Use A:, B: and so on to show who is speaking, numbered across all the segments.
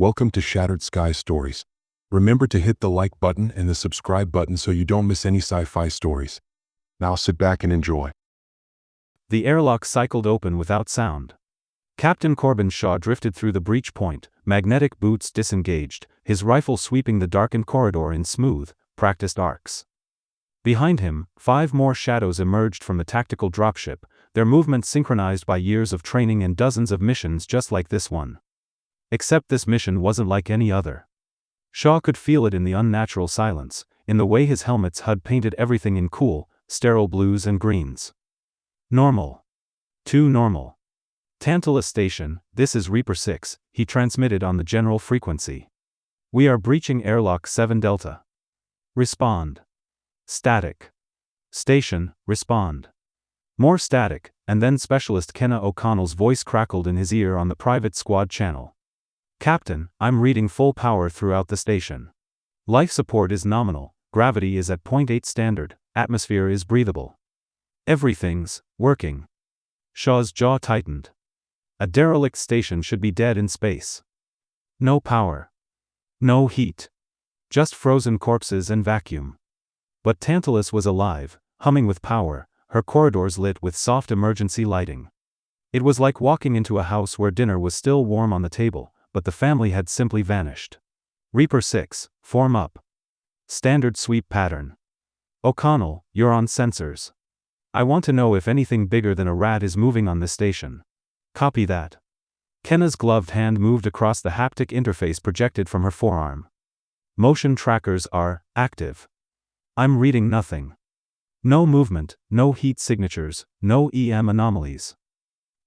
A: Welcome to Shattered Sky Stories. Remember to hit the like button and the subscribe button so you don't miss any sci-fi stories. Now sit back and enjoy.
B: The airlock cycled open without sound. Captain Corbin Shaw drifted through the breach point, magnetic boots disengaged, his rifle sweeping the darkened corridor in smooth, practiced arcs. Behind him, 5 more shadows emerged from the tactical dropship, their movements synchronized by years of training and dozens of missions just like this one. Except this mission wasn't like any other. Shaw could feel it in the unnatural silence, in the way his helmet's HUD painted everything in cool, sterile blues and greens. Normal. Too normal. Tantalus Station, this is Reaper 6, he transmitted on the general frequency. We are breaching airlock 7 Delta. Respond. Static. Station, respond. More static, and then Specialist Kenna O'Connell's voice crackled in his ear on the private squad channel. Captain, I'm reading full power throughout the station. Life support is nominal, gravity is at 0.8 standard, atmosphere is breathable. Everything's working. Shaw's jaw tightened. A derelict station should be dead in space. No power. No heat. Just frozen corpses and vacuum. But Tantalus was alive, humming with power, her corridors lit with soft emergency lighting. It was like walking into a house where dinner was still warm on the table, but the family had simply vanished. Reaper 6, form up. Standard sweep pattern. O'Connell, you're on sensors. I want to know if anything bigger than a rat is moving on this station. Copy that. Kenna's gloved hand moved across the haptic interface projected from her forearm. Motion trackers are active. I'm reading nothing. No movement, no heat signatures, no EM anomalies.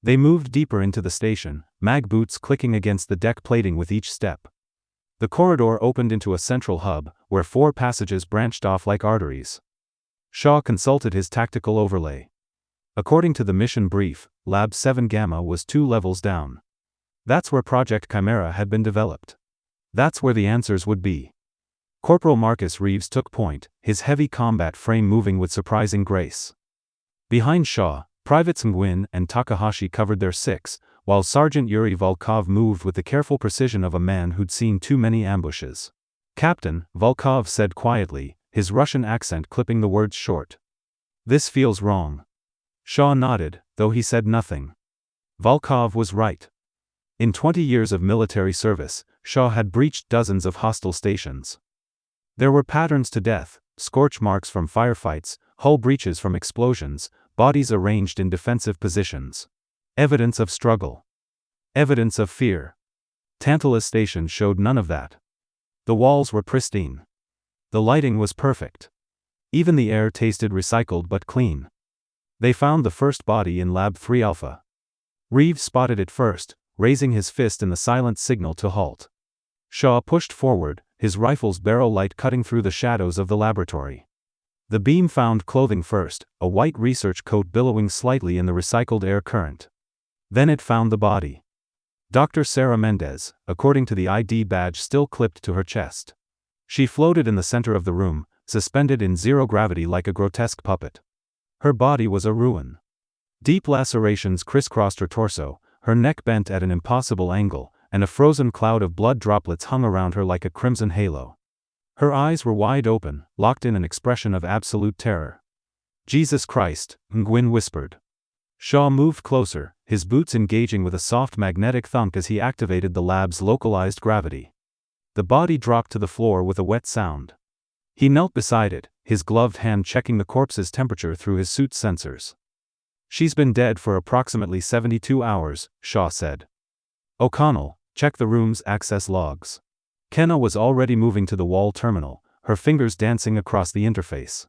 B: They moved deeper into the station, mag boots clicking against the deck plating with each step. The corridor opened into a central hub, where 4 passages branched off like arteries. Shaw consulted his tactical overlay. According to the mission brief, Lab 7 Gamma was 2 levels down. That's where Project Chimera had been developed. That's where the answers would be. Corporal Marcus Reeves took point, his heavy combat frame moving with surprising grace. Behind Shaw, Privates Nguyen and Takahashi covered their 6, while Sergeant Yuri Volkov moved with the careful precision of a man who'd seen too many ambushes. Captain, Volkov said quietly, his Russian accent clipping the words short. This feels wrong. Shaw nodded, though he said nothing. Volkov was right. In 20 years of military service, Shaw had breached dozens of hostile stations. There were patterns to death, scorch marks from firefights, hull breaches from explosions, bodies arranged in defensive positions. Evidence of struggle. Evidence of fear. Tantalus Station showed none of that. The walls were pristine. The lighting was perfect. Even the air tasted recycled but clean. They found the first body in Lab 3 Alpha. Reeves spotted it first, raising his fist in the silent signal to halt. Shaw pushed forward, his rifle's barrel light cutting through the shadows of the laboratory. The beam found clothing first, a white research coat billowing slightly in the recycled air current. Then it found the body. Dr. Sarah Mendez, according to the ID badge still clipped to her chest. She floated in the center of the room, suspended in zero gravity like a grotesque puppet. Her body was a ruin. Deep lacerations crisscrossed her torso, her neck bent at an impossible angle, and a frozen cloud of blood droplets hung around her like a crimson halo. Her eyes were wide open, locked in an expression of absolute terror. Jesus Christ, Nguyen whispered. Shaw moved closer, his boots engaging with a soft magnetic thunk as he activated the lab's localized gravity. The body dropped to the floor with a wet sound. He knelt beside it, his gloved hand checking the corpse's temperature through his suit's sensors. She's been dead for approximately 72 hours, Shaw said. O'Connell, check the room's access logs. Kenna was already moving to the wall terminal, her fingers dancing across the interface.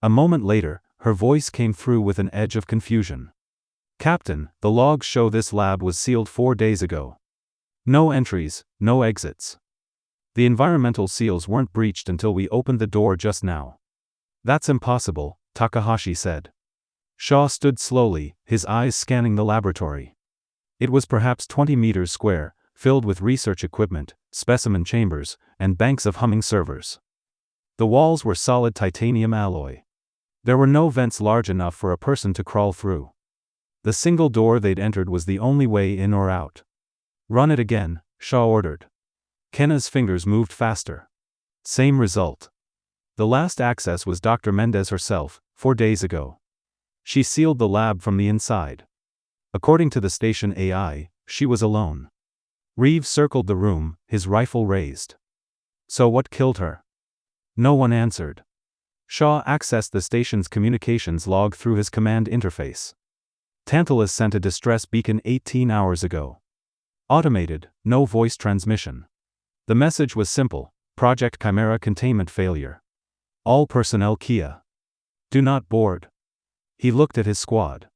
B: A moment later, her voice came through with an edge of confusion. Captain, the logs show this lab was sealed 4 days ago. No entries, no exits. The environmental seals weren't breached until we opened the door just now. That's impossible, Takahashi said. Shaw stood slowly, his eyes scanning the laboratory. It was perhaps 20 meters square, filled with research equipment, specimen chambers, and banks of humming servers. The walls were solid titanium alloy. There were no vents large enough for a person to crawl through. The single door they'd entered was the only way in or out. Run it again, Shaw ordered. Kenna's fingers moved faster. Same result. The last access was Dr. Mendez herself, 4 days ago. She sealed the lab from the inside. According to the station AI, she was alone. Reeves circled the room, his rifle raised. So what killed her? No one answered. Shaw accessed the station's communications log through his command interface. Tantalus sent a distress beacon 18 hours ago. Automated, no voice transmission. The message was simple: Project Chimera containment failure. All personnel Kia. Do not board. He looked at his squad.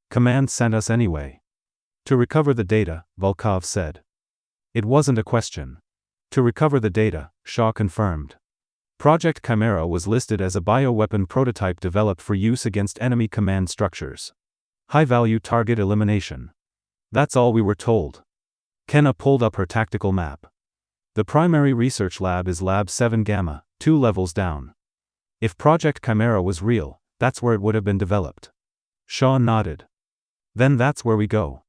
B: Command sent us anyway. To recover the data, Volkov said. It wasn't a question. To recover the data, Shaw confirmed. Project Chimera was listed as a bioweapon prototype developed for use against enemy command structures. High-value target elimination. That's all we were told. Kenna pulled up her tactical map. The primary research lab is Lab 7 Gamma, 2 levels down. If Project Chimera was real, that's where it would have been developed. Shaw nodded. Then that's where we go.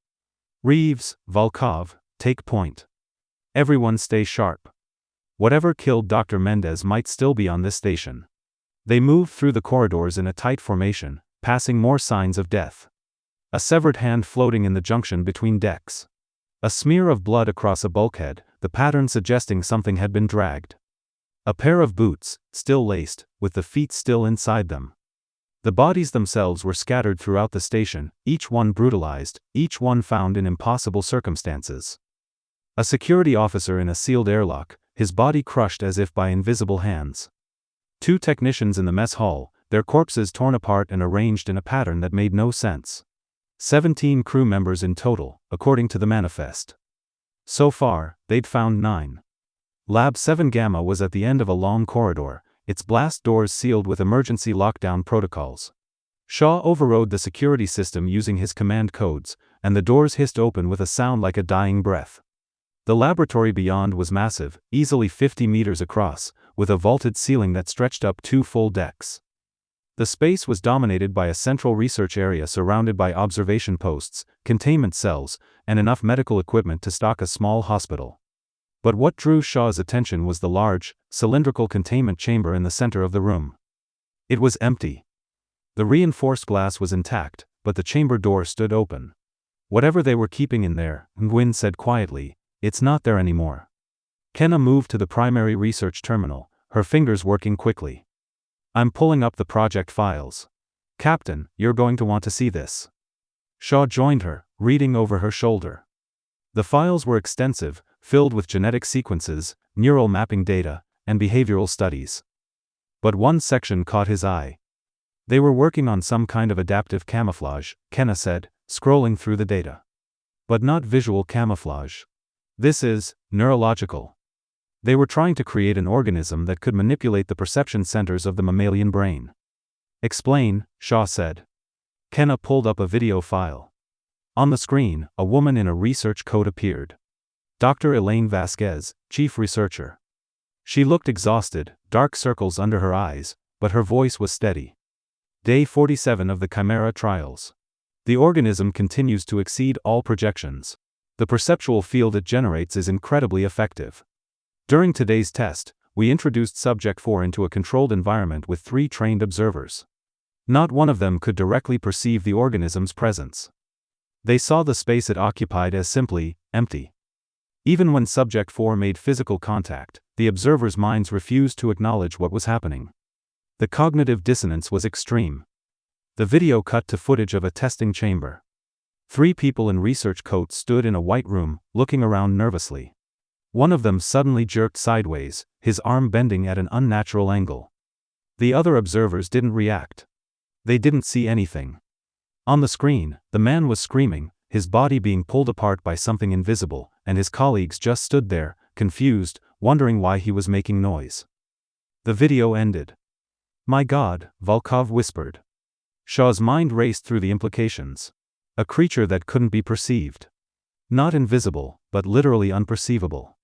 B: Reeves, Volkov, take point. Everyone stay sharp. Whatever killed Dr. Mendez might still be on this station. They moved through the corridors in a tight formation, passing more signs of death. A severed hand floating in the junction between decks. A smear of blood across a bulkhead, the pattern suggesting something had been dragged. A pair of boots, still laced, with the feet still inside them. The bodies themselves were scattered throughout the station, each one brutalized, each one found in impossible circumstances. A security officer in a sealed airlock, his body crushed as if by invisible hands. 2 technicians in the mess hall, their corpses torn apart and arranged in a pattern that made no sense. 17 crew members in total, according to the manifest. So far, they'd found 9. Lab 7 Gamma was at the end of a long corridor, its blast doors sealed with emergency lockdown protocols. Shaw overrode the security system using his command codes, and the doors hissed open with a sound like a dying breath. The laboratory beyond was massive, easily 50 meters across, with a vaulted ceiling that stretched up 2 full decks. The space was dominated by a central research area surrounded by observation posts, containment cells, and enough medical equipment to stock a small hospital. But what drew Shaw's attention was the large, cylindrical containment chamber in the center of the room. It was empty. The reinforced glass was intact, but the chamber door stood open. Whatever they were keeping in there, Nguyen said quietly, it's not there anymore. Kenna moved to the primary research terminal, her fingers working quickly. I'm pulling up the project files. Captain, you're going to want to see this. Shaw joined her, reading over her shoulder. The files were extensive, filled with genetic sequences, neural mapping data, and behavioral studies. But one section caught his eye. They were working on some kind of adaptive camouflage, Kenna said, scrolling through the data. But not visual camouflage. This is neurological. They were trying to create an organism that could manipulate the perception centers of the mammalian brain. Explain, Shaw said. Kenna pulled up a video file. On the screen, a woman in a research coat appeared. Dr. Elaine Vasquez, chief researcher. She looked exhausted, dark circles under her eyes, but her voice was steady. Day 47 of the Chimera trials. The organism continues to exceed all projections. The perceptual field it generates is incredibly effective. During today's test, we introduced Subject 4 into a controlled environment with 3 trained observers. Not one of them could directly perceive the organism's presence. They saw the space it occupied as simply empty. Even when Subject 4 made physical contact, the observers' minds refused to acknowledge what was happening. The cognitive dissonance was extreme. The video cut to footage of a testing chamber. 3 people in research coats stood in a white room, looking around nervously. One of them suddenly jerked sideways, his arm bending at an unnatural angle. The other observers didn't react. They didn't see anything. On the screen, the man was screaming, his body being pulled apart by something invisible, and his colleagues just stood there, confused, wondering why he was making noise. The video ended. My God, Volkov whispered. Shaw's mind raced through the implications. A creature that couldn't be perceived. Not invisible, but literally unperceivable.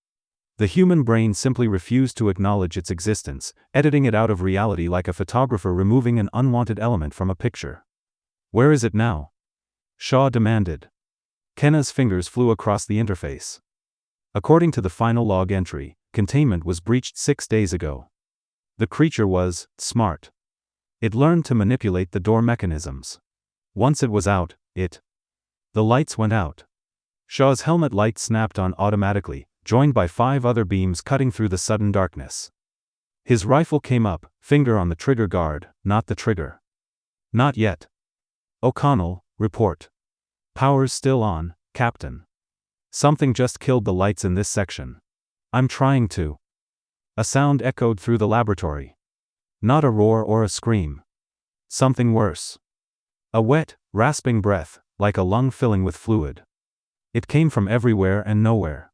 B: The human brain simply refused to acknowledge its existence, editing it out of reality like a photographer removing an unwanted element from a picture. Where is it now? Shaw demanded. Kenna's fingers flew across the interface. According to the final log entry, containment was breached 6 days ago. The creature was smart. It learned to manipulate the door mechanisms. Once it was out, the lights went out. Shaw's helmet light snapped on automatically, joined by 5 other beams cutting through the sudden darkness. His rifle came up, finger on the trigger guard, not the trigger. Not yet. O'Connell, report. Power's still on, Captain. Something just killed the lights in this section. I'm trying to. A sound echoed through the laboratory. Not a roar or a scream. Something worse. A wet, rasping breath, like a lung filling with fluid. It came from everywhere and nowhere.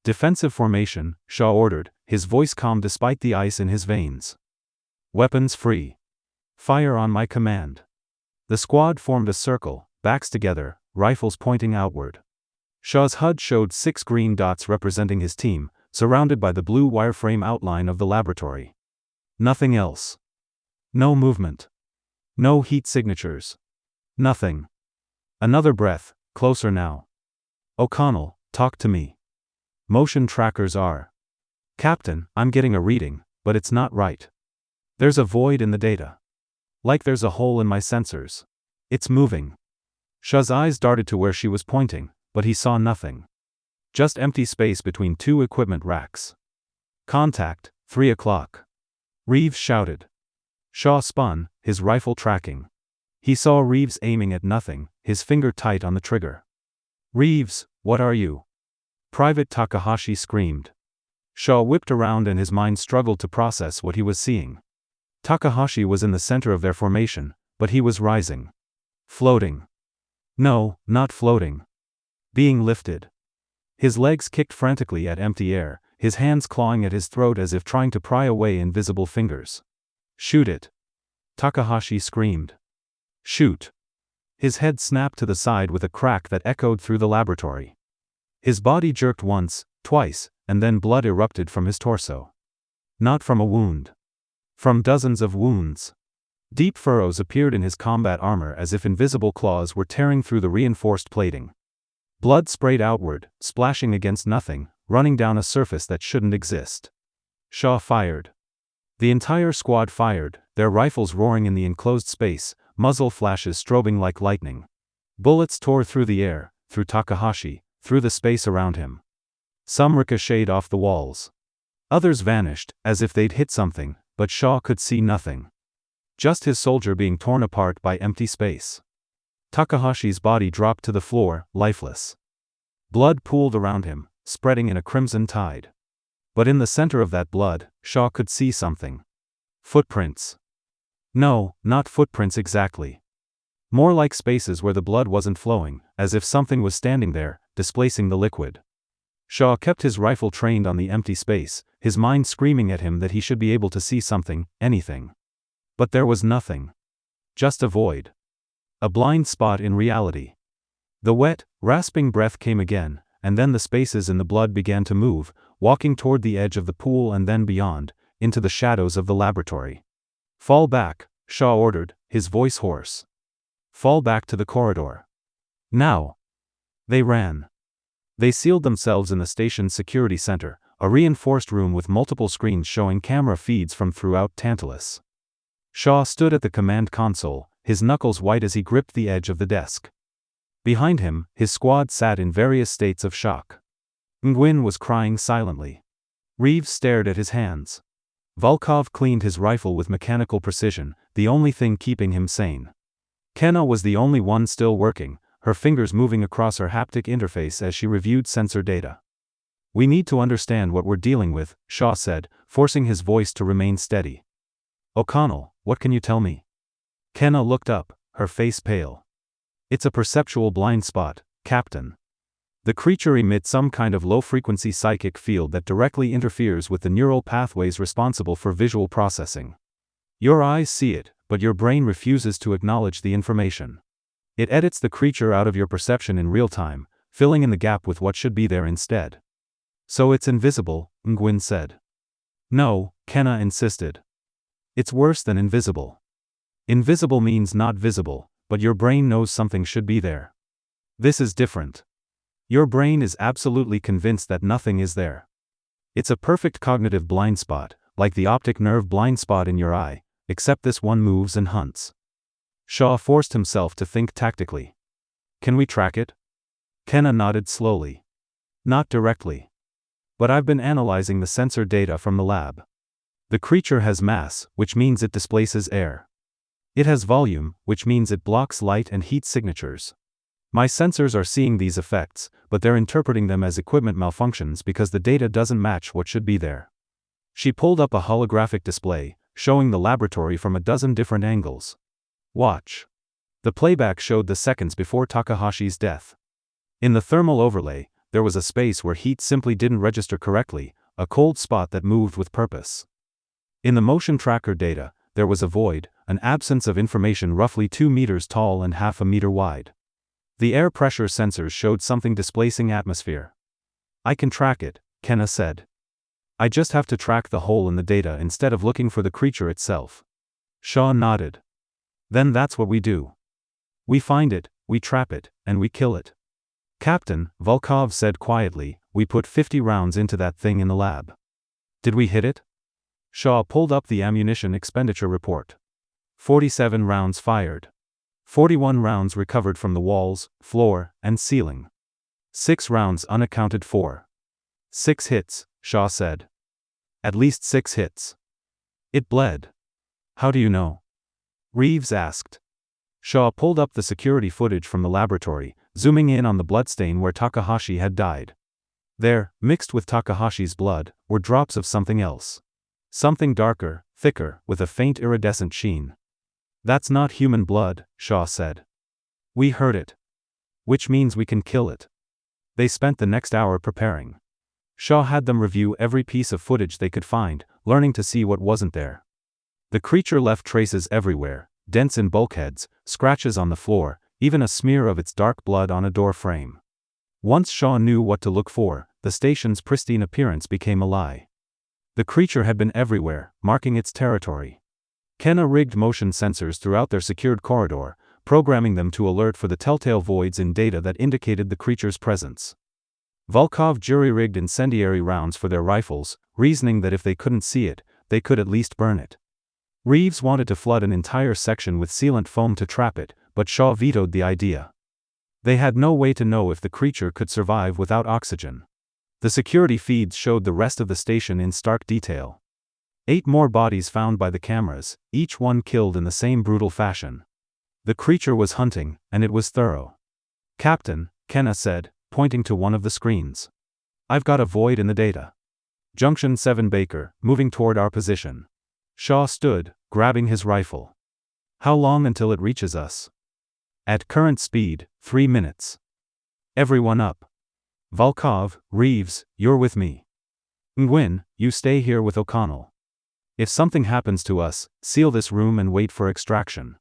B: Defensive formation, Shaw ordered, his voice calm despite the ice in his veins. Weapons free. Fire on my command. The squad formed a circle, backs together, rifles pointing outward. Shaw's HUD showed 6 green dots representing his team, surrounded by the blue wireframe outline of the laboratory. Nothing else. No movement. No heat signatures. Nothing. Another breath, closer now. O'Connell, talk to me. Motion trackers are. Captain, I'm getting a reading, but it's not right. There's a void in the data. Like there's a hole in my sensors. It's moving. Shaw's eyes darted to where she was pointing, but he saw nothing. Just empty space between 2 equipment racks. Contact, 3 o'clock. Reeves shouted. Shaw spun, his rifle tracking. He saw Reeves aiming at nothing, his finger tight on the trigger. Reeves, what are you? Private Takahashi screamed. Shaw whipped around and his mind struggled to process what he was seeing. Takahashi was in the center of their formation, but he was rising. Floating. No, not floating. Being lifted. His legs kicked frantically at empty air, his hands clawing at his throat as if trying to pry away invisible fingers. Shoot it. Takahashi screamed. Shoot. His head snapped to the side with a crack that echoed through the laboratory. His body jerked once, twice, and then blood erupted from his torso. Not from a wound. From dozens of wounds. Deep furrows appeared in his combat armor as if invisible claws were tearing through the reinforced plating. Blood sprayed outward, splashing against nothing, running down a surface that shouldn't exist. Shaw fired. The entire squad fired, their rifles roaring in the enclosed space, muzzle flashes strobing like lightning. Bullets tore through the air, through Takahashi, through the space around him. Some ricocheted off the walls. Others vanished, as if they'd hit something, but Shaw could see nothing. Just his soldier being torn apart by empty space. Takahashi's body dropped to the floor, lifeless. Blood pooled around him, spreading in a crimson tide. But in the center of that blood, Shaw could see something. Footprints. No, not footprints exactly. More like spaces where the blood wasn't flowing, as if something was standing there, displacing the liquid. Shaw kept his rifle trained on the empty space, his mind screaming at him that he should be able to see something, anything. But there was nothing. Just a void. A blind spot in reality. The wet, rasping breath came again, and then the spaces in the blood began to move, walking toward the edge of the pool and then beyond, into the shadows of the laboratory. Fall back, Shaw ordered, his voice hoarse. Fall back to the corridor. Now. They ran. They sealed themselves in the station's security center, a reinforced room with multiple screens showing camera feeds from throughout Tantalus. Shaw stood at the command console, his knuckles white as he gripped the edge of the desk. Behind him, his squad sat in various states of shock. Nguyen was crying silently. Reeves stared at his hands. Volkov cleaned his rifle with mechanical precision, the only thing keeping him sane. Kenna was the only one still working, her fingers moving across her haptic interface as she reviewed sensor data. We need to understand what we're dealing with, Shaw said, forcing his voice to remain steady. O'Connell, what can you tell me? Kenna looked up, her face pale. It's a perceptual blind spot, Captain. The creature emits some kind of low-frequency psychic field that directly interferes with the neural pathways responsible for visual processing. Your eyes see it, but your brain refuses to acknowledge the information. It edits the creature out of your perception in real time, filling in the gap with what should be there instead. So it's invisible, Nguyen said. No, Kenna insisted. It's worse than invisible. Invisible means not visible, but your brain knows something should be there. This is different. Your brain is absolutely convinced that nothing is there. It's a perfect cognitive blind spot, like the optic nerve blind spot in your eye, except this one moves and hunts. Shaw forced himself to think tactically. Can we track it? Kenna nodded slowly. Not directly. But I've been analyzing the sensor data from the lab. The creature has mass, which means it displaces air. It has volume, which means it blocks light and heat signatures. My sensors are seeing these effects, but they're interpreting them as equipment malfunctions because the data doesn't match what should be there. She pulled up a holographic display, showing the laboratory from a dozen different angles. Watch. The playback showed the seconds before Takahashi's death. In the thermal overlay, there was a space where heat simply didn't register correctly, a cold spot that moved with purpose. In the motion tracker data, there was a void, an absence of information roughly 2 meters tall and half a meter wide. The air pressure sensors showed something displacing atmosphere. I can track it, Kenna said. I just have to track the hole in the data instead of looking for the creature itself. Shaw nodded. Then that's what we do. We find it, we trap it, and we kill it. Captain, Volkov said quietly, we put 50 rounds into that thing in the lab. Did we hit it? Shaw pulled up the ammunition expenditure report. 47 rounds fired. 41 rounds recovered from the walls, floor, and ceiling. 6 rounds unaccounted for. 6 hits, Shaw said. At least 6 hits. It bled. How do you know? Reeves asked. Shaw pulled up the security footage from the laboratory, zooming in on the bloodstain where Takahashi had died. There, mixed with Takahashi's blood, were drops of something else. Something darker, thicker, with a faint iridescent sheen. That's not human blood, Shaw said. We heard it. Which means we can kill it. They spent the next hour preparing. Shaw had them review every piece of footage they could find, learning to see what wasn't there. The creature left traces everywhere, dents in bulkheads, scratches on the floor, even a smear of its dark blood on a door frame. Once Shaw knew what to look for, the station's pristine appearance became a lie. The creature had been everywhere, marking its territory. Kenna rigged motion sensors throughout their secured corridor, programming them to alert for the telltale voids in data that indicated the creature's presence. Volkov jury-rigged incendiary rounds for their rifles, reasoning that if they couldn't see it, they could at least burn it. Reeves wanted to flood an entire section with sealant foam to trap it, but Shaw vetoed the idea. They had no way to know if the creature could survive without oxygen. The security feeds showed the rest of the station in stark detail. 8 more bodies found by the cameras, each one killed in the same brutal fashion. The creature was hunting, and it was thorough. Captain, Kenna said, pointing to one of the screens. I've got a void in the data. Junction 7 Baker, moving toward our position. Shaw stood, grabbing his rifle. How long until it reaches us? At current speed, 3 minutes. Everyone up. Volkov, Reeves, you're with me. Nguyen, you stay here with O'Connell. If something happens to us, seal this room and wait for extraction.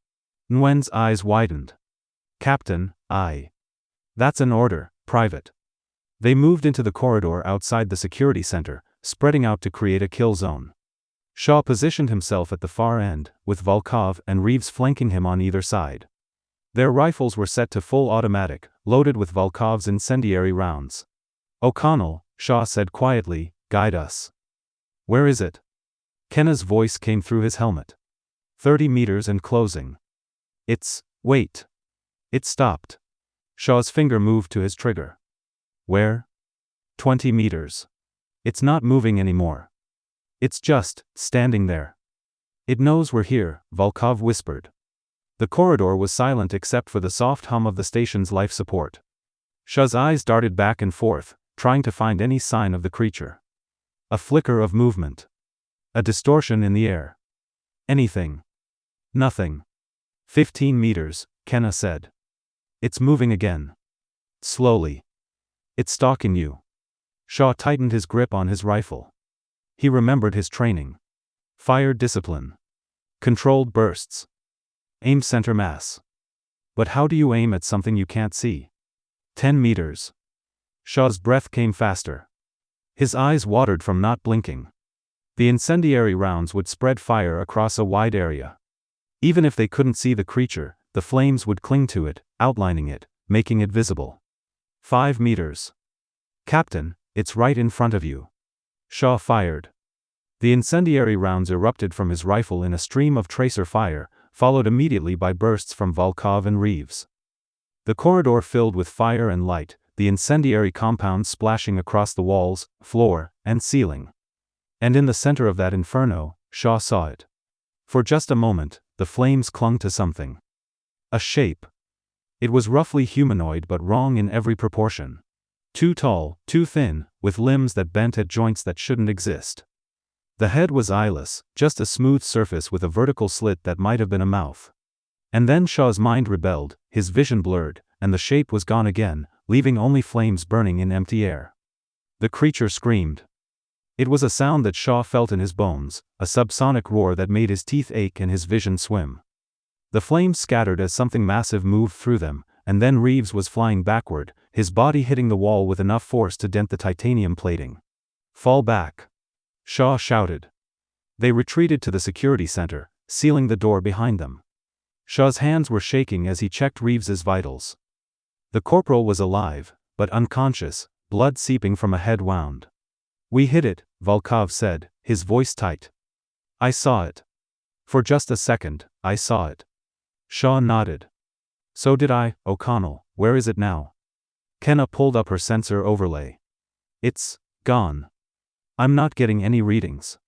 B: Nguyen's eyes widened. Captain, That's an order, Private. They moved into the corridor outside the security center, spreading out to create a kill zone. Shaw positioned himself at the far end, with Volkov and Reeves flanking him on either side. Their rifles were set to full automatic, loaded with Volkov's incendiary rounds. O'Connell, Shaw said quietly, guide us. Where is it? Kenna's voice came through his helmet. 30 meters and closing. Wait. It stopped. Shaw's finger moved to his trigger. Where? 20 meters. It's not moving anymore. It's just standing there. It knows we're here, Volkov whispered. The corridor was silent except for the soft hum of the station's life support. Shaw's eyes darted back and forth, trying to find any sign of the creature. A flicker of movement. A distortion in the air. Anything. Nothing. 15 meters, Kenna said. It's moving again. Slowly. It's stalking you. Shaw tightened his grip on his rifle. He remembered his training. Fire discipline. Controlled bursts. Aim center mass. But how do you aim at something you can't see? 10 meters. Shaw's breath came faster. His eyes watered from not blinking. The incendiary rounds would spread fire across a wide area. Even if they couldn't see the creature, the flames would cling to it, outlining it, making it visible. 5 meters. Captain, it's right in front of you. Shaw fired. The incendiary rounds erupted from his rifle in a stream of tracer fire, followed immediately by bursts from Volkov and Reeves. The corridor filled with fire and light, the incendiary compound splashing across the walls, floor, and ceiling. And in the center of that inferno, Shaw saw it. For just a moment, the flames clung to something. A shape. It was roughly humanoid but wrong in every proportion. Too tall, too thin, with limbs that bent at joints that shouldn't exist. The head was eyeless, just a smooth surface with a vertical slit that might have been a mouth. And then Shaw's mind rebelled, his vision blurred, and the shape was gone again, leaving only flames burning in empty air. The creature screamed. It was a sound that Shaw felt in his bones, a subsonic roar that made his teeth ache and his vision swim. The flames scattered as something massive moved through them, and then Reeves was flying backward, his body hitting the wall with enough force to dent the titanium plating. "Fall back!" Shaw shouted. They retreated to the security center, sealing the door behind them. Shaw's hands were shaking as he checked Reeves's vitals. The corporal was alive, but unconscious, blood seeping from a head wound. "We hit it," Volkov said, his voice tight. "I saw it. For just a second, I saw it." Shaw nodded. "So did I, O'Connell. Where is it now?" Kenna pulled up her sensor overlay. "It's gone. I'm not getting any readings.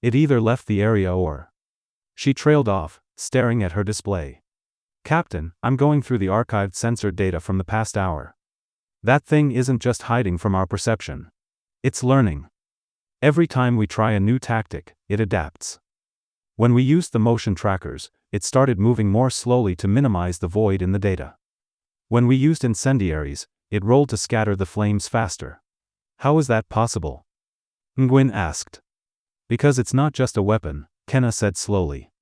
B: It either left the area or..." She trailed off, staring at her display. "Captain, I'm going through the archived sensor data from the past hour. That thing isn't just hiding from our perception. It's learning. Every time we try a new tactic, it adapts. When we used the motion trackers, it started moving more slowly to minimize the void in the data. When we used incendiaries, it rolled to scatter the flames faster. How is that possible?" Nguyen asked. "Because it's not just a weapon," Kenna said slowly.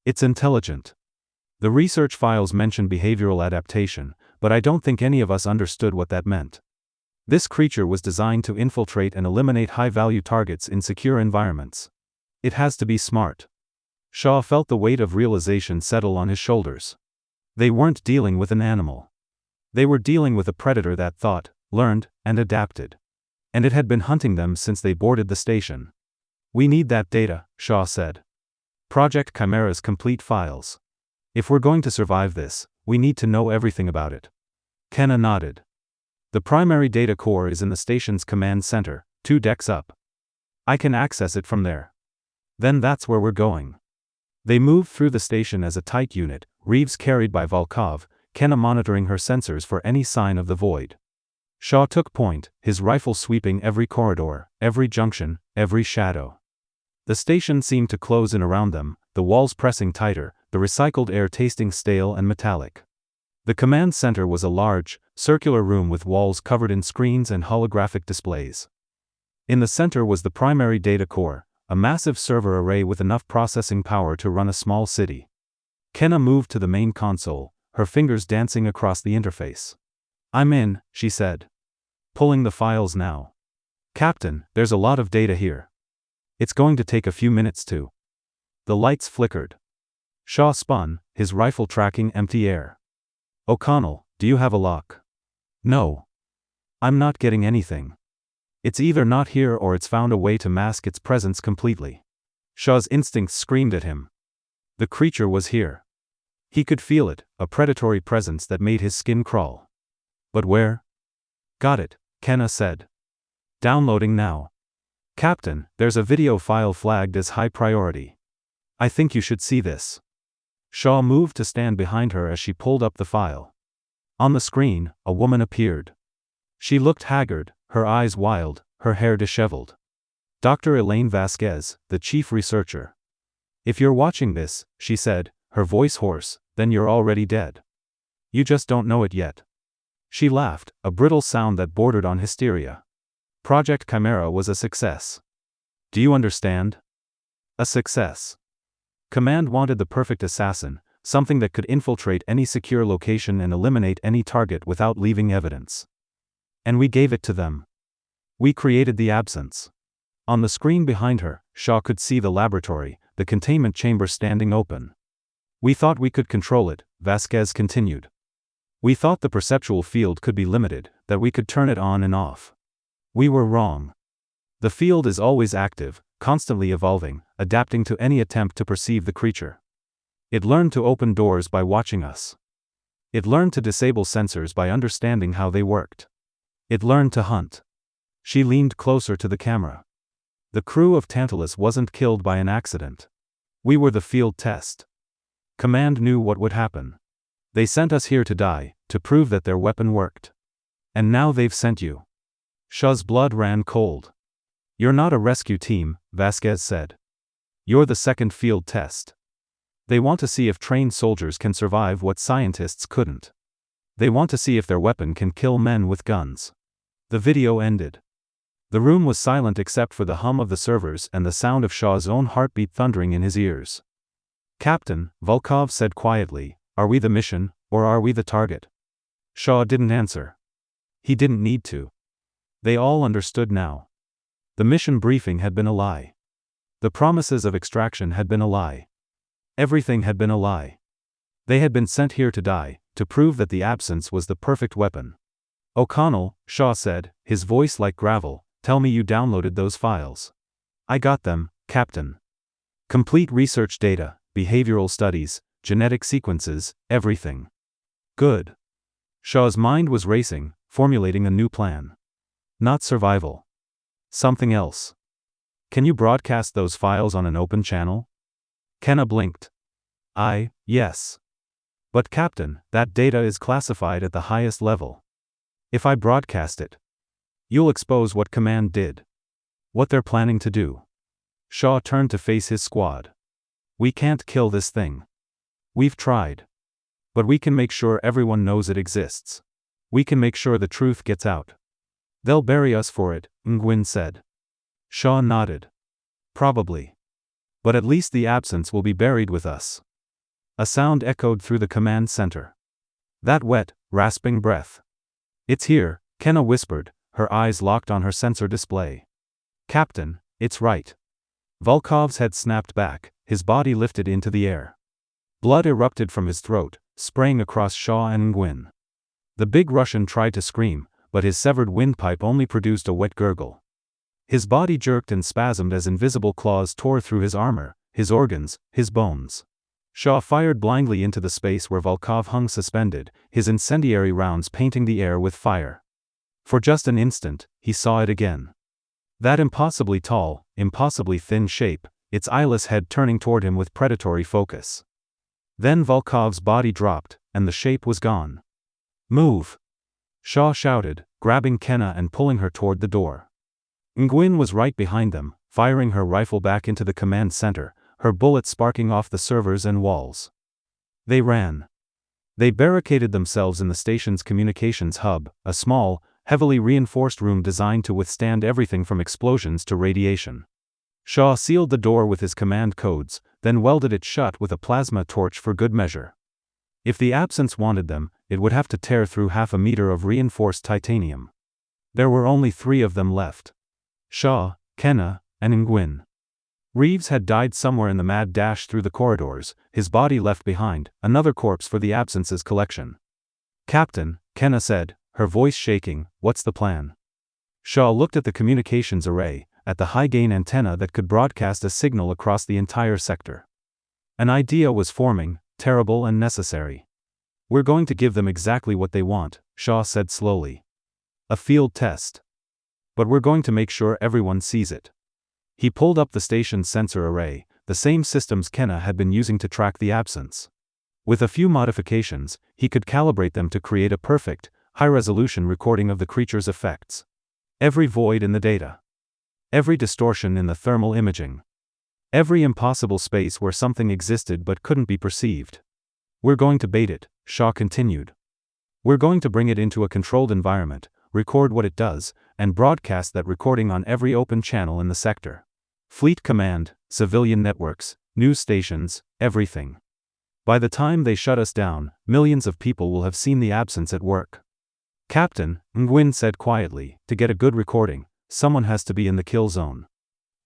B: "It's intelligent. The research files mention behavioral adaptation, but I don't think any of us understood what that meant. This creature was designed to infiltrate and eliminate high-value targets in secure environments. It has to be smart." Shaw felt the weight of realization settle on his shoulders. They weren't dealing with an animal. They were dealing with a predator that thought, learned, and adapted. And it had been hunting them since they boarded the station. "We need that data," Shaw said. "Project Chimera's complete files. If we're going to survive this, we need to know everything about it." Kenna nodded. "The primary data core is in the station's command center, 2 decks up. I can access it from there. Then that's where we're going." They moved through the station as a tight unit, Reeves carried by Volkov, Kenna monitoring her sensors for any sign of the void. Shaw took point, his rifle sweeping every corridor, every junction, every shadow. The station seemed to close in around them, the walls pressing tighter, the recycled air tasting stale and metallic. The command center was a large, circular room with walls covered in screens and holographic displays. In the center was the primary data core, a massive server array with enough processing power to run a small city. Kenna moved to the main console, her fingers dancing across the interface. "I'm in," she said. "Pulling the files now. Captain, there's a lot of data here. It's going to take a few minutes to..." The lights flickered. Shaw spun, his rifle tracking empty air. "O'Connell, do you have a lock?" "No. I'm not getting anything. It's either not here or it's found a way to mask its presence completely." Shaw's instincts screamed at him. The creature was here. He could feel it, a predatory presence that made his skin crawl. But where? "Got it," Kenna said. "Downloading now. Captain, there's a video file flagged as high priority. I think you should see this." Shaw moved to stand behind her as she pulled up the file. On the screen, a woman appeared. She looked haggard, her eyes wild, her hair disheveled. Dr. Elaine Vasquez, the chief researcher. "If you're watching this," she said, her voice hoarse, "then you're already dead. You just don't know it yet." She laughed, a brittle sound that bordered on hysteria. Project Chimera was a success. Do you understand? A success. Command wanted the perfect assassin, something that could infiltrate any secure location and eliminate any target without leaving evidence. And we gave it to them. We created the absence. On the screen behind her, Shaw could see the laboratory, the containment chamber standing open. "We thought we could control it," Vasquez continued. We thought the perceptual field could be limited, that we could turn it on and off. We were wrong. The field is always active, constantly evolving, adapting to any attempt to perceive the creature. It learned to open doors by watching us. It learned to disable sensors by understanding how they worked. It learned to hunt. She leaned closer to the camera. The crew of Tantalus wasn't killed by an accident. We were the field test. Command knew what would happen. They sent us here to die, to prove that their weapon worked. And now they've sent you. Shaw's blood ran cold. You're not a rescue team, Vasquez said. You're the second field test. They want to see if trained soldiers can survive what scientists couldn't. They want to see if their weapon can kill men with guns. The video ended. The room was silent except for the hum of the servers and the sound of Shaw's own heartbeat thundering in his ears. Captain, Volkov said quietly, are we the mission, or are we the target? Shaw didn't answer. He didn't need to. They all understood now. The mission briefing had been a lie. The promises of extraction had been a lie. Everything had been a lie. They had been sent here to die, to prove that the absence was the perfect weapon. O'Connell, Shaw said, his voice like gravel, tell me you downloaded those files. I got them, Captain. Complete research data, behavioral studies, genetic sequences, everything. Good. Shaw's mind was racing, formulating a new plan. Not survival. Something else. Can you broadcast those files on an open channel? Kenna blinked. Yes. But Captain, that data is classified at the highest level. If I broadcast it, you'll expose what Command did. What they're planning to do. Shaw turned to face his squad. We can't kill this thing. We've tried. But we can make sure everyone knows it exists. We can make sure the truth gets out. They'll bury us for it, Nguyen said. Shaw nodded. Probably. But at least the absence will be buried with us. A sound echoed through the command center. That wet, rasping breath. It's here, Kenna whispered, her eyes locked on her sensor display. Captain, it's right. Volkov's head snapped back, his body lifted into the air. Blood erupted from his throat, spraying across Shaw and Nguyen. The big Russian tried to scream, but his severed windpipe only produced a wet gurgle. His body jerked and spasmed as invisible claws tore through his armor, his organs, his bones. Shaw fired blindly into the space where Volkov hung suspended, his incendiary rounds painting the air with fire. For just an instant, he saw it again. That impossibly tall, impossibly thin shape, its eyeless head turning toward him with predatory focus. Then Volkov's body dropped, and the shape was gone. Move! Shaw shouted, grabbing Kenna and pulling her toward the door. Nguyen was right behind them, firing her rifle back into the command center, her bullets sparking off the servers and walls. They ran. They barricaded themselves in the station's communications hub, a small, heavily reinforced room designed to withstand everything from explosions to radiation. Shaw sealed the door with his command codes, then welded it shut with a plasma torch for good measure. If the absence wanted them, it would have to tear through 1/2 meter of reinforced titanium. There were only 3 of them left. Shaw, Kenna, and Nguyen. Reeves had died somewhere in the mad dash through the corridors, his body left behind, another corpse for the absence's collection. Captain, Kenna said, her voice shaking, what's the plan? Shaw looked at the communications array, at the high-gain antenna that could broadcast a signal across the entire sector. An idea was forming, terrible and necessary. We're going to give them exactly what they want, Shaw said slowly. A field test. But we're going to make sure everyone sees it. He pulled up the station's sensor array, the same systems Kenna had been using to track the absence. With a few modifications, he could calibrate them to create a perfect, high-resolution recording of the creature's effects. Every void in the data. Every distortion in the thermal imaging. Every impossible space where something existed but couldn't be perceived. We're going to bait it, Shaw continued. We're going to bring it into a controlled environment, record what it does, and broadcast that recording on every open channel in the sector. Fleet command, civilian networks, news stations, everything. By the time they shut us down, millions of people will have seen the absence at work. Captain, Nguyen said quietly, to get a good recording, someone has to be in the kill zone.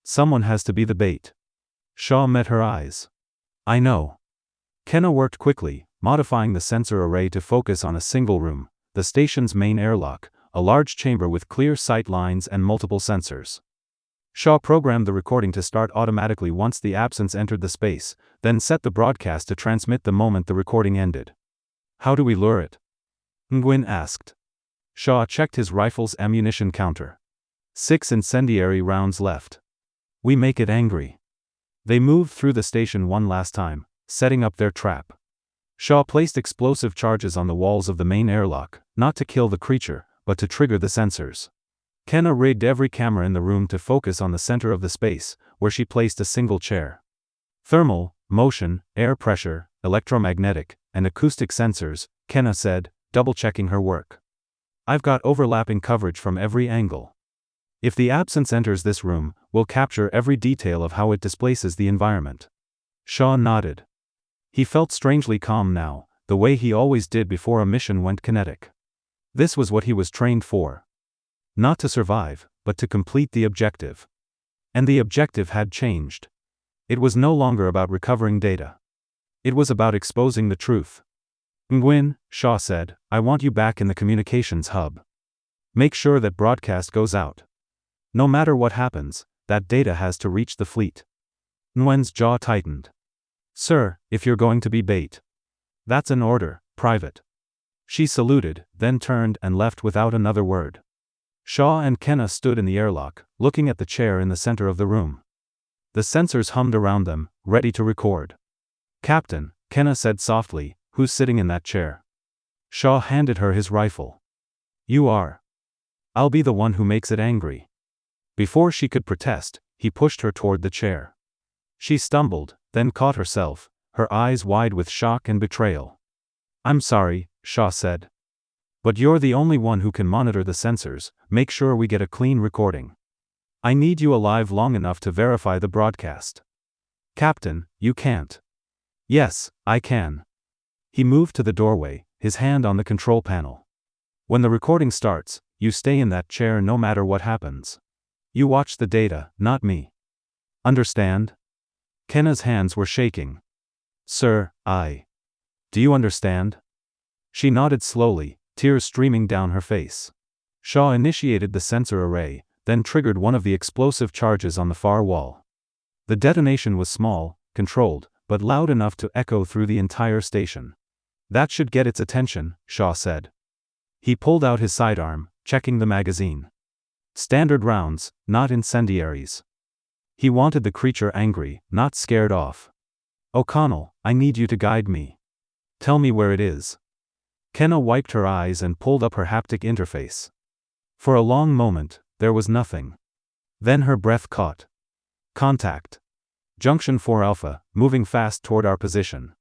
B: Someone has to be the bait. Shaw met her eyes. I know. Kenna worked quickly, modifying the sensor array to focus on a single room, the station's main airlock, a large chamber with clear sight lines and multiple sensors. Shaw programmed the recording to start automatically once the absence entered the space, then set the broadcast to transmit the moment the recording ended. How do we lure it? Nguyen asked. Shaw checked his rifle's ammunition counter. 6 incendiary rounds left. We make it angry. They moved through the station one last time, setting up their trap. Shaw placed explosive charges on the walls of the main airlock, not to kill the creature, but to trigger the sensors. Kenna rigged every camera in the room to focus on the center of the space, where she placed a single chair. Thermal, motion, air pressure, electromagnetic, and acoustic sensors, Kenna said, double-checking her work. I've got overlapping coverage from every angle. If the absence enters this room, we'll capture every detail of how it displaces the environment. Shaw nodded. He felt strangely calm now, the way he always did before a mission went kinetic. This was what he was trained for. Not to survive, but to complete the objective. And the objective had changed. It was no longer about recovering data. It was about exposing the truth. Nguyen, Shaw said, I want you back in the communications hub. Make sure that broadcast goes out. No matter what happens, that data has to reach the fleet. Nguyen's jaw tightened. Sir, if you're going to be bait. That's an order, Private. She saluted, then turned and left without another word. Shaw and Kenna stood in the airlock, looking at the chair in the center of the room. The sensors hummed around them, ready to record. Captain, Kenna said softly, who's sitting in that chair? Shaw handed her his rifle. You are. I'll be the one who makes it angry. Before she could protest, he pushed her toward the chair. She stumbled, then caught herself, her eyes wide with shock and betrayal. I'm sorry, Shaw said. But you're the only one who can monitor the sensors, make sure we get a clean recording. I need you alive long enough to verify the broadcast. Captain, you can't. Yes, I can. He moved to the doorway, his hand on the control panel. When the recording starts, you stay in that chair no matter what happens. You watch the data, not me. Understand? Kenna's hands were shaking. Sir, Do you understand? She nodded slowly, tears streaming down her face. Shaw initiated the sensor array, then triggered one of the explosive charges on the far wall. The detonation was small, controlled, but loud enough to echo through the entire station. That should get its attention, Shaw said. He pulled out his sidearm, checking the magazine. Standard rounds, not incendiaries. He wanted the creature angry, not scared off. O'Connell, I need you to guide me. Tell me where it is. Kenna wiped her eyes and pulled up her haptic interface. For a long moment, there was nothing. Then her breath caught. Contact. Junction 4 Alpha, moving fast toward our position.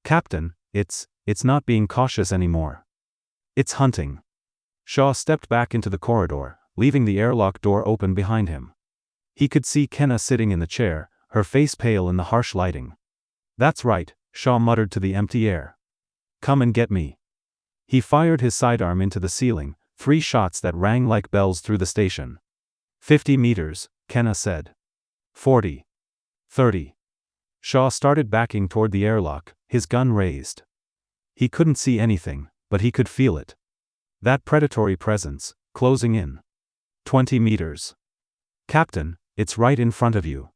B: Captain, it's not being cautious anymore. It's hunting. Shaw stepped back into the corridor, leaving the airlock door open behind him. He could see Kenna sitting in the chair, her face pale in the harsh lighting. That's right, Shaw muttered to the empty air. Come and get me. He fired his sidearm into the ceiling, 3 shots that rang like bells through the station. 50 meters, Kenna said. 40. 30. Shaw started backing toward the airlock, his gun raised. He couldn't see anything, but he could feel it. That predatory presence, closing in. 20 meters. Captain, it's right in front of you.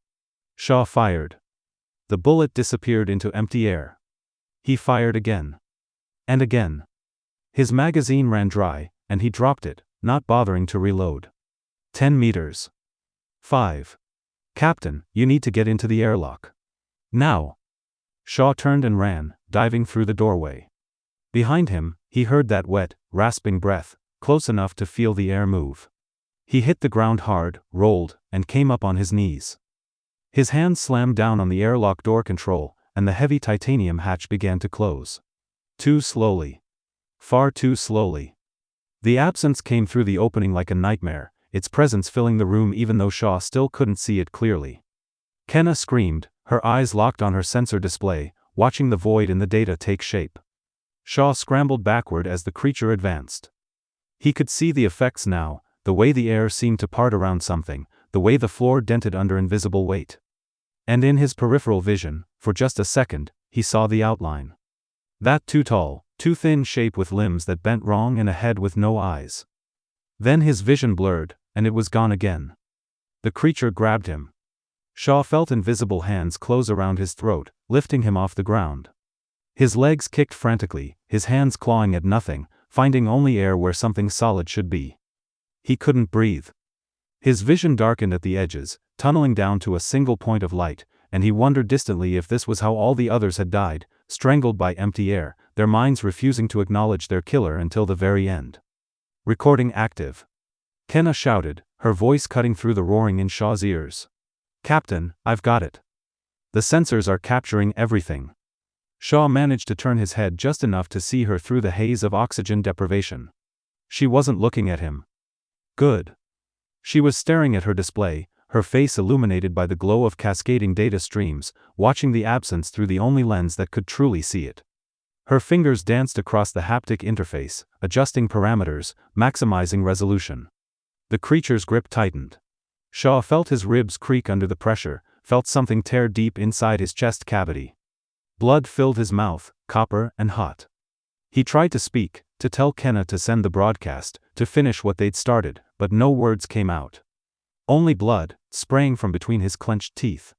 B: Shaw fired. The bullet disappeared into empty air. He fired again. And again. His magazine ran dry, and he dropped it, not bothering to reload. 10 meters. 5. Captain, you need to get into the airlock. Now. Shaw turned and ran, diving through the doorway. Behind him, he heard that wet, rasping breath, close enough to feel the air move. He hit the ground hard, rolled, and came up on his knees. His hand slammed down on the airlock door control, and the heavy titanium hatch began to close. Too slowly. Far too slowly. The absence came through the opening like a nightmare, its presence filling the room even though Shaw still couldn't see it clearly. Kenna screamed, her eyes locked on her sensor display, watching the void in the data take shape. Shaw scrambled backward as the creature advanced. He could see the effects now, the way the air seemed to part around something, the way the floor dented under invisible weight. And in his peripheral vision, for just a second, he saw the outline. That too tall, too thin shape with limbs that bent wrong and a head with no eyes. Then his vision blurred, and it was gone again. The creature grabbed him. Shaw felt invisible hands close around his throat, lifting him off the ground. His legs kicked frantically, his hands clawing at nothing, finding only air where something solid should be. He couldn't breathe. His vision darkened at the edges, tunneling down to a single point of light, and he wondered distantly if this was how all the others had died, strangled by empty air, their minds refusing to acknowledge their killer until the very end. Recording active. Kenna shouted, her voice cutting through the roaring in Shaw's ears. Captain, I've got it. The sensors are capturing everything. Shaw managed to turn his head just enough to see her through the haze of oxygen deprivation. She wasn't looking at him. Good. She was staring at her display, her face illuminated by the glow of cascading data streams, watching the absence through the only lens that could truly see it. Her fingers danced across the haptic interface, adjusting parameters, maximizing resolution. The creature's grip tightened. Shaw felt his ribs creak under the pressure, felt something tear deep inside his chest cavity. Blood filled his mouth, copper and hot. He tried to speak, to tell Kenna to send the broadcast, to finish what they'd started, but no words came out. Only blood, spraying from between his clenched teeth.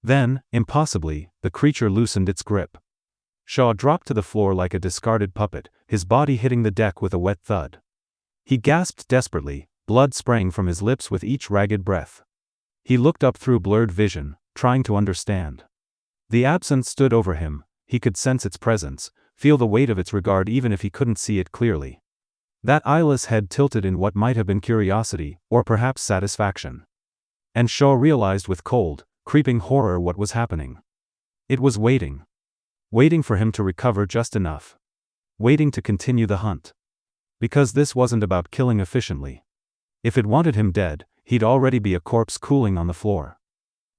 B: Then, impossibly, the creature loosened its grip. Shaw dropped to the floor like a discarded puppet, his body hitting the deck with a wet thud. He gasped desperately, blood spraying from his lips with each ragged breath. He looked up through blurred vision, trying to understand. The absence stood over him, he could sense its presence, feel the weight of its regard even if he couldn't see it clearly. That eyeless head tilted in what might have been curiosity, or perhaps satisfaction. And Shaw realized with cold, creeping horror what was happening. It was waiting. Waiting for him to recover just enough. Waiting to continue the hunt. Because this wasn't about killing efficiently. If it wanted him dead, he'd already be a corpse cooling on the floor.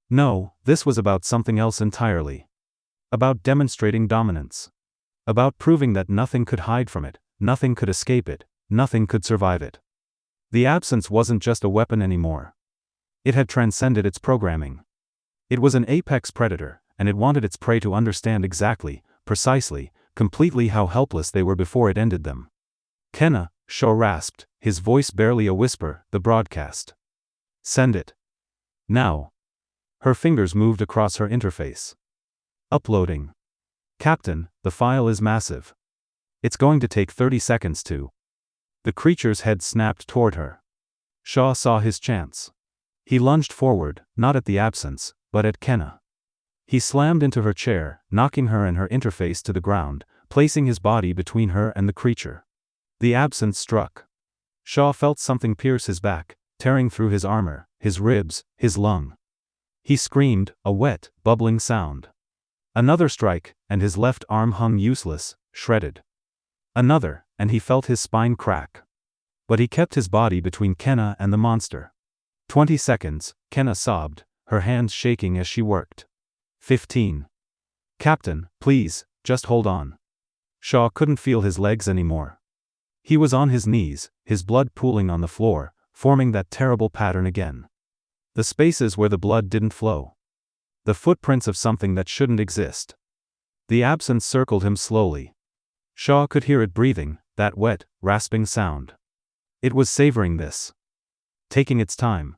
B: No, this was about something else entirely. About demonstrating dominance. About proving that nothing could hide from it, nothing could escape it, nothing could survive it. The absence wasn't just a weapon anymore. It had transcended its programming. It was an apex predator, and it wanted its prey to understand exactly, precisely, completely how helpless they were before it ended them. Kenna, Shaw rasped, his voice barely a whisper, the broadcast. Send it. Now. Her fingers moved across her interface. Uploading. Captain, the file is massive. It's going to take 30 seconds to. The creature's head snapped toward her. Shaw saw his chance. He lunged forward, not at the absence, but at Kenna. He slammed into her chair, knocking her and her interface to the ground, placing his body between her and the creature. The absence struck. Shaw felt something pierce his back, tearing through his armor, his ribs, his lung. He screamed, a wet, bubbling sound. Another strike, and his left arm hung useless, shredded. Another, and he felt his spine crack. But he kept his body between Kenna and the monster. 20 seconds, Kenna sobbed, her hands shaking as she worked. 15. Captain, please, just hold on. Shaw couldn't feel his legs anymore. He was on his knees, his blood pooling on the floor, forming that terrible pattern again. The spaces where the blood didn't flow. The footprints of something that shouldn't exist. The absence circled him slowly. Shaw could hear it breathing, that wet, rasping sound. It was savoring this. Taking its time.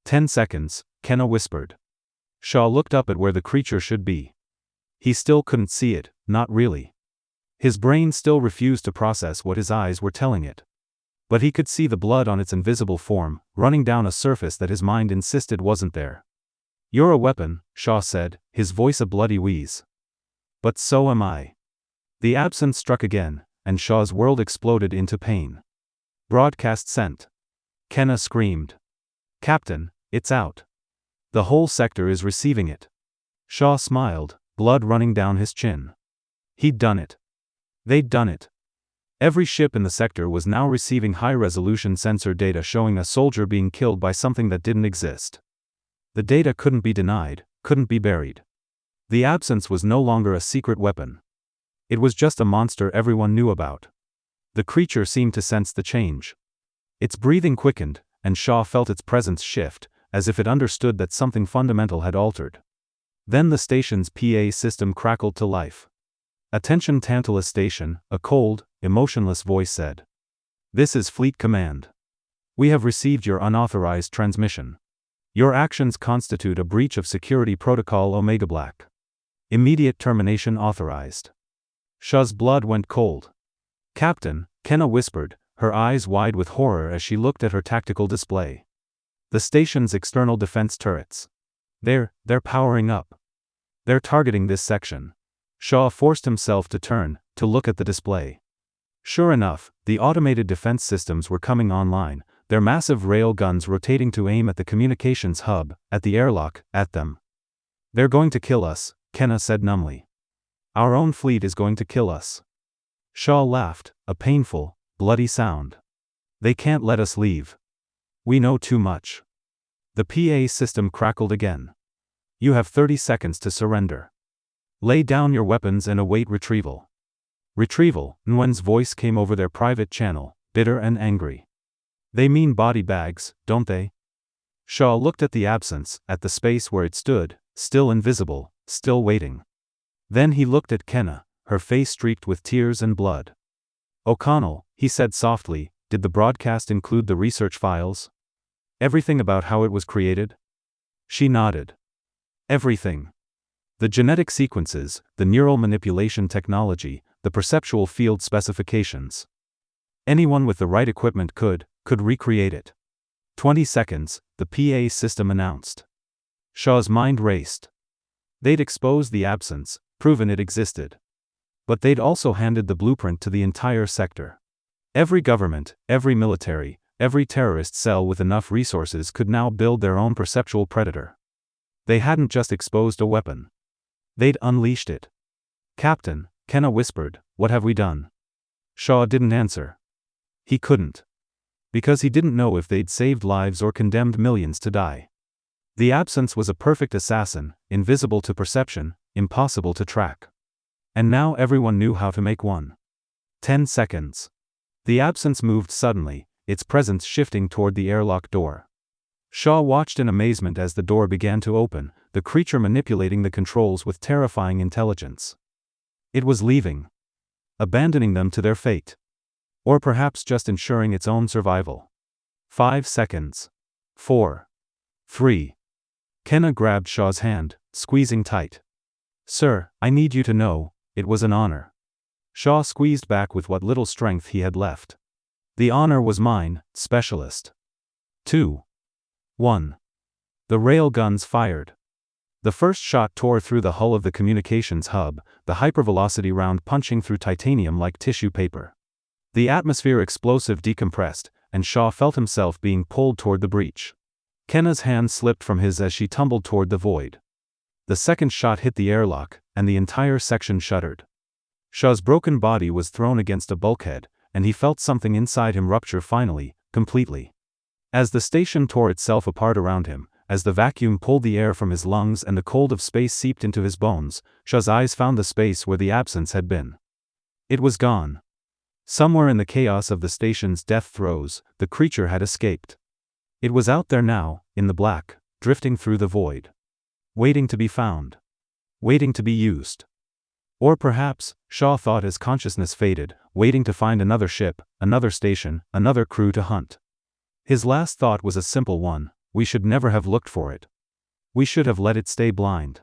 B: 10 seconds, Kenna whispered. Shaw looked up at where the creature should be. He still couldn't see it, not really. His brain still refused to process what his eyes were telling it. But he could see the blood on its invisible form, running down a surface that his mind insisted wasn't there. You're a weapon, Shaw said, his voice a bloody wheeze. But so am I. The absence struck again, and Shaw's world exploded into pain. Broadcast sent. Kenna screamed. Captain, it's out. The whole sector is receiving it. Shaw smiled, blood running down his chin. He'd done it. They'd done it. Every ship in the sector was now receiving high-resolution sensor data showing a soldier being killed by something that didn't exist. The data couldn't be denied, couldn't be buried. The absence was no longer a secret weapon. It was just a monster everyone knew about. The creature seemed to sense the change. Its breathing quickened, and Shaw felt its presence shift, as if it understood that something fundamental had altered. Then the station's PA system crackled to life. "Attention Tantalus Station," a cold, emotionless voice said. "This is Fleet Command. We have received your unauthorized transmission. Your actions constitute a breach of Security Protocol Omega Black. Immediate termination authorized." Shaw's blood went cold. "Captain," Kenna whispered, her eyes wide with horror as she looked at her tactical display. "The station's external defense turrets. They're powering up. They're targeting this section." Shaw forced himself to turn, to look at the display. Sure enough, the automated defense systems were coming online, their massive rail guns rotating to aim at the communications hub, at the airlock, at them. "They're going to kill us," Kenna said numbly. "Our own fleet is going to kill us." Shaw laughed, a painful, bloody sound. "They can't let us leave. We know too much." The PA system crackled again. "You have 30 seconds to surrender. Lay down your weapons and await retrieval." "Retrieval," Nguyen's voice came over their private channel, bitter and angry. "They mean body bags, don't they?" Shaw looked at the absence, at the space where it stood, still invisible, still waiting. Then he looked at Kenna, her face streaked with tears and blood. "O'Connell," he said softly, "did the broadcast include the research files? Everything about how it was created?" She nodded. "Everything. The genetic sequences, the neural manipulation technology, the perceptual field specifications. Anyone with the right equipment could recreate it." 20 seconds, the PA system announced. Shaw's mind raced. They'd exposed the absence, proven it existed. But they'd also handed the blueprint to the entire sector. Every government, every military, every terrorist cell with enough resources could now build their own perceptual predator. They hadn't just exposed a weapon. They'd unleashed it. "Captain," Kenna whispered, "what have we done?" Shaw didn't answer. He couldn't. Because he didn't know if they'd saved lives or condemned millions to die. The absence was a perfect assassin, invisible to perception, impossible to track. And now everyone knew how to make one. 10 seconds. The absence moved suddenly, its presence shifting toward the airlock door. Shaw watched in amazement as the door began to open, the creature manipulating the controls with terrifying intelligence. It was leaving. Abandoning them to their fate. Or perhaps just ensuring its own survival. 5 seconds. 4. 3. Kenna grabbed Shaw's hand, squeezing tight. "Sir, I need you to know, it was an honor." Shaw squeezed back with what little strength he had left. "The honor was mine, Specialist." 2. 1. The rail guns fired. The first shot tore through the hull of the communications hub, the hypervelocity round punching through titanium like tissue paper. The atmosphere explosive decompressed, and Shaw felt himself being pulled toward the breach. Kenna's hand slipped from his as she tumbled toward the void. The second shot hit the airlock, and the entire section shuddered. Shaw's broken body was thrown against a bulkhead, and he felt something inside him rupture finally, completely. As the station tore itself apart around him, as the vacuum pulled the air from his lungs and the cold of space seeped into his bones, Shaw's eyes found the space where the absence had been. It was gone. Somewhere in the chaos of the station's death throes, the creature had escaped. It was out there now, in the black, drifting through the void. Waiting to be found. Waiting to be used. Or perhaps, Shaw thought as consciousness faded, waiting to find another ship, another station, another crew to hunt. His last thought was a simple one: we should never have looked for it. We should have let it stay blind.